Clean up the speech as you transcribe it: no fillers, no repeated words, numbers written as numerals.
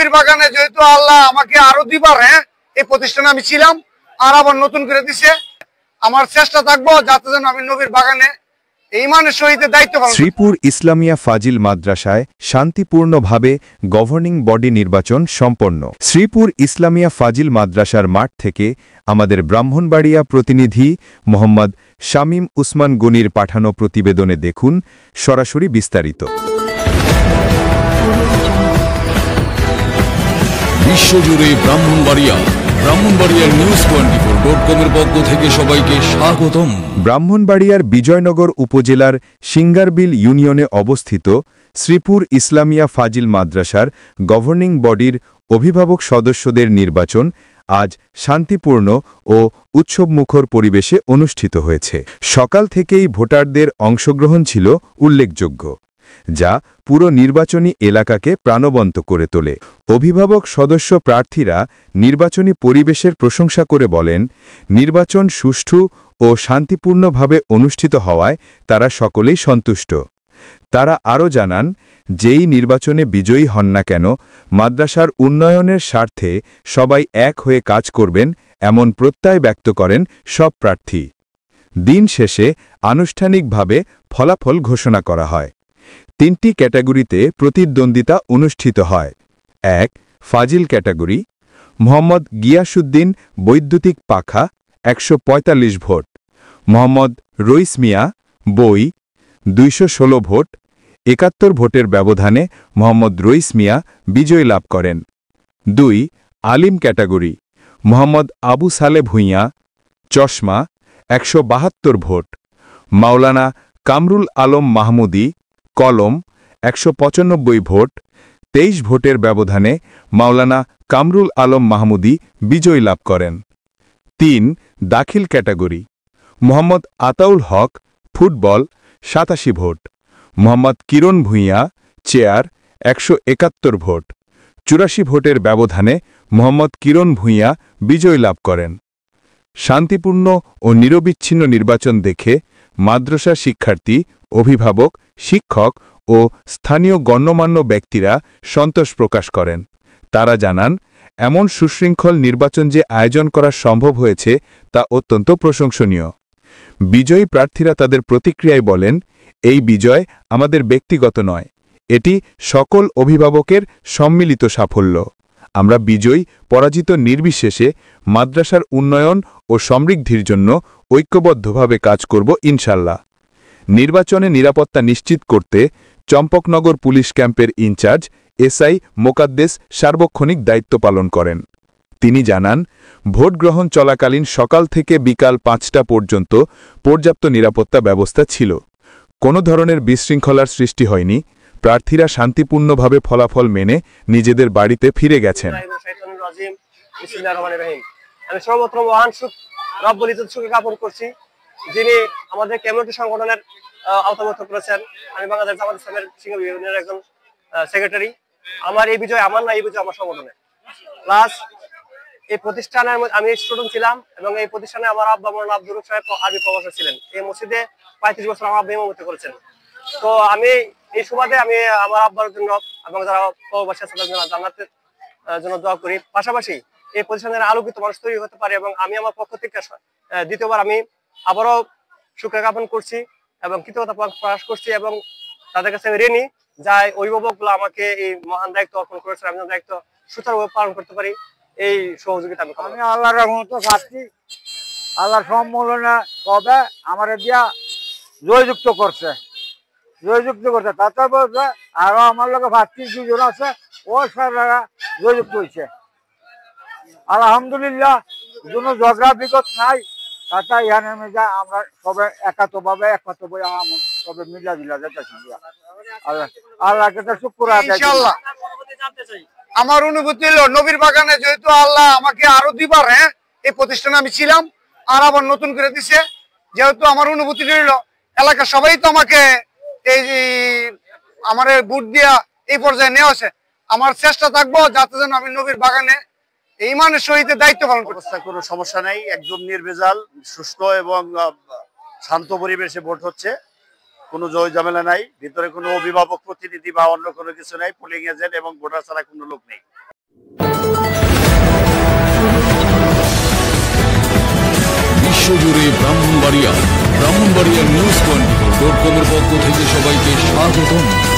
নবীর বাগানে যেহেতু আল্লাহ আমাকে আরো দিবার এই প্রতিষ্ঠানে আমি ছিলাম আর আবার নতুন করে দিছে, আমার চেষ্টা থাকবো যাতে যেন আমি নবীর বাগানে ইমানের সহিত দায়িত্ব পালন। শ্রীপুর ইসলামিয়া ফাজিল মাদ্রাসায় শান্তিপূর্ণভাবে গভর্নিং বডি নির্বাচন সম্পন্ন। শ্রীপুর ইসলামিয়া ফাজিল মাদ্রাসার মাঠ থেকে আমাদের ব্রাহ্মণবাড়িয়া প্রতিনিধি মোহাম্মদ শামীম উসমান গনির পাঠানো প্রতিবেদনে দেখুন সরাসরি বিস্তারিত। বিশ্বজুড়ে ব্রাহ্মণবাড়িয়া news24.com এর পক্ষ থেকে সবাইকে স্বাগতম। ব্রাহ্মণবাড়িয়ার বিজয়নগর উপজেলার সিঙ্গারবিল ইউনিয়নে অবস্থিত শ্রীপুর ইসলামিয়া ফাজিল মাদ্রাসার গভর্নিং বডির অভিভাবক সদস্যদের নির্বাচন আজ শান্তিপূর্ণ ও উৎসবমুখর পরিবেশে অনুষ্ঠিত হয়েছে। সকাল থেকেই ভোটারদের অংশগ্রহণ ছিল উল্লেখযোগ্য, যা পুরো নির্বাচনী এলাকাকে প্রাণবন্ত করে তোলে। অভিভাবক সদস্য প্রার্থীরা নির্বাচনী পরিবেশের প্রশংসা করে বলেন, নির্বাচন সুষ্ঠু ও শান্তিপূর্ণভাবে অনুষ্ঠিত হওয়ায় তারা সকলেই সন্তুষ্ট। তারা আরও জানান, যেই নির্বাচনে বিজয়ী হন না কেন, মাদ্রাসার উন্নয়নের স্বার্থে সবাই এক হয়ে কাজ করবেন এমন প্রত্যয় ব্যক্ত করেন সব প্রার্থী। দিন শেষে আনুষ্ঠানিকভাবে ফলাফল ঘোষণা করা হয়। 3টি ক্যাটাগরিতে প্রতিদ্বন্দ্বিতা অনুষ্ঠিত হয়। 1. ফাজিল ক্যাটাগরি, মোহাম্মদ গিয়াসউদ্দিন বৈদ্যুতিক পাখা 145 ভোট, মোহাম্মদ রইস মিয়া বই 216 ভোট। 71 ভোটের ব্যবধানে মোহাম্মদ রইস মিয়া বিজয় লাভ করেন। 2. আলিম ক্যাটাগরি, মোহাম্মদ আবু সালে ভুঁইয়া চশমা 172 ভোট, মাওলানা কামরুল আলম মাহমুদি কলম 195 ভোট। 23 ভোটের ব্যবধানে মাওলানা কামরুল আলম মাহমুদি বিজয় লাভ করেন। 3. দাখিল ক্যাটাগরি, মোহাম্মদ আতাউল হক ফুটবল 87 ভোট, মোহাম্মদ কিরণ ভুঁইয়া চেয়ার 171 ভোট। 84 ভোটের ব্যবধানে মোহাম্মদ কিরণ ভুঁইয়া বিজয় লাভ করেন। শান্তিপূর্ণ ও নিরবিচ্ছিন্ন নির্বাচন দেখে মাদ্রাসা শিক্ষার্থী, অভিভাবক, শিক্ষক ও স্থানীয় গণ্যমান্য ব্যক্তিরা সন্তোষ প্রকাশ করেন। তারা জানান, এমন সুশৃঙ্খল নির্বাচন যে আয়োজন করা সম্ভব হয়েছে তা অত্যন্ত প্রশংসনীয়। বিজয়ী প্রার্থীরা তাদের প্রতিক্রিয়ায় বলেন, এই বিজয় আমাদের ব্যক্তিগত নয়, এটি সকল অভিভাবকের সম্মিলিত সাফল্য। আমরা বিজয়ী পরাজিত নির্বিশেষে মাদ্রাসার উন্নয়ন ও সমৃদ্ধির জন্য ঐক্যবদ্ধভাবে কাজ করব ইনশাল্লাহ। নির্বাচনে নিরাপত্তা নিশ্চিত করতে চম্পকনগর পুলিশ ক্যাম্পের ইনচার্জ এসআই মোকাদ্দেস সার্বক্ষণিক দায়িত্ব পালন করেন। তিনি জানান, ভোট গ্রহণ চলাকালীন সকাল থেকে বিকাল 5টা পর্যন্ত পর্যাপ্ত নিরাপত্তা ব্যবস্থা ছিল। কোনো ধরনের বিশৃঙ্খলার সৃষ্টি হয়নি। প্রার্থীরা শান্তিপূর্ণভাবে ফলাফল মেনে নিজেদের বাড়িতে ফিরে গেছেন। আমি সর্বত্র মহান রব্বুল ইজ্জত শুকর জ্ঞাপন করছি, যিনি আমাদের কমিউনিটি সংগঠনের আওতাভুক্ত করেছেন। আমি বাংলাদেশ জামাত ইসলামের সিঙ্গার ইউনিয়নের একজন সেক্রেটারি। আমার এই বিজয় আমার না, এই বিজয় আমার সংগঠনের। প্লাস এই প্রতিষ্ঠানের আমি স্টুডেন্ট ছিলাম এবং এই প্রতিষ্ঠানে আমার আব্বা মৌলানা আব্দুর রব সাহেব আরবি প্রভাষক ছিলেন। এই মসজিদে 35 বছর আমার আব্বা ইমামতি করেছেন। তো আমি এই সুবাদে আমি আমার আব্বার জন্য এবং যারা প্রবাসী আছে তাদের জন্য জান্নাতের জন্য দোয়া করি। পাশাপাশি এই প্রতিষ্ঠানের আলোকিত মানুষ তৈরি হতে পারে এবং আমি আমার পক্ষ থেকে দ্বিতীয়বার আমি আবারও শুকরিয়া জ্ঞাপন করছি এবং কৃতজ্ঞতা প্রকাশ করছি এবং তাদের কাছে আমি ঋণী যাই অভিভাবকগুলো আমাকে এই মহান দায়িত্ব অর্পণ করেছেন। আমি দায়িত্ব সুচারুভাবে পালন করতে পারি, এই সহযোগিতা আমি আল্লাহর রহমতে পাচ্ছি। আল্লাহর সম্মেলনে কবে আমার দিয়া জয়যুক্ত করছে তাতে বলছে আরো আমার লোক ভাতৃ 2জন আছে, ও সারা জয়যুক্ত হয়েছে। আলহামদুলিল্লাহ, কোনো ঝগড়া বিগত নাই। তাতে এখানে আমরা সবে একত্রভাবে সবে মিলা দিলা যেতেছি। আল্লাহকে তো শুকর ইনশাআল্লাহ। আমার অনুভূতি হলো নবীর বাগানে যেহেতু আল্লাহ আমাকে আরো দিবার এই প্রতিষ্ঠানে আমি ছিলাম আর আবার নতুন করে দিছে, যেহেতু আমার অনুভূতি রইল এলাকার সবাই তো আমাকে এই আমার ভোট দিয়া এই পর্যায়ে নেওয়া আছে। আমার চেষ্টা থাকবো যাতে যেন আমি নবীর বাগানে ইমানের সহিত দায়িত্ব পালন করতে। কোনো সমস্যা নেই, একদম নির্ভেজাল সুষ্ঠু এবং শান্ত পরিবেশে ভোট হচ্ছে। কোনো জয় ঝামেলা নাই, ভিতরে কোনো অভিভাবক প্রতিনিধি বা অন্য কোনো কিছু নাই। পোলিং এজেন্ট এবং ভোটার ছাড়া কোনো লোক নেই। বিশ্বজুড়ে ব্রাহ্মণবাড়িয়া নিউজ 24.com-এর পক্ষ থেকে সবাইকে স্বাগতম।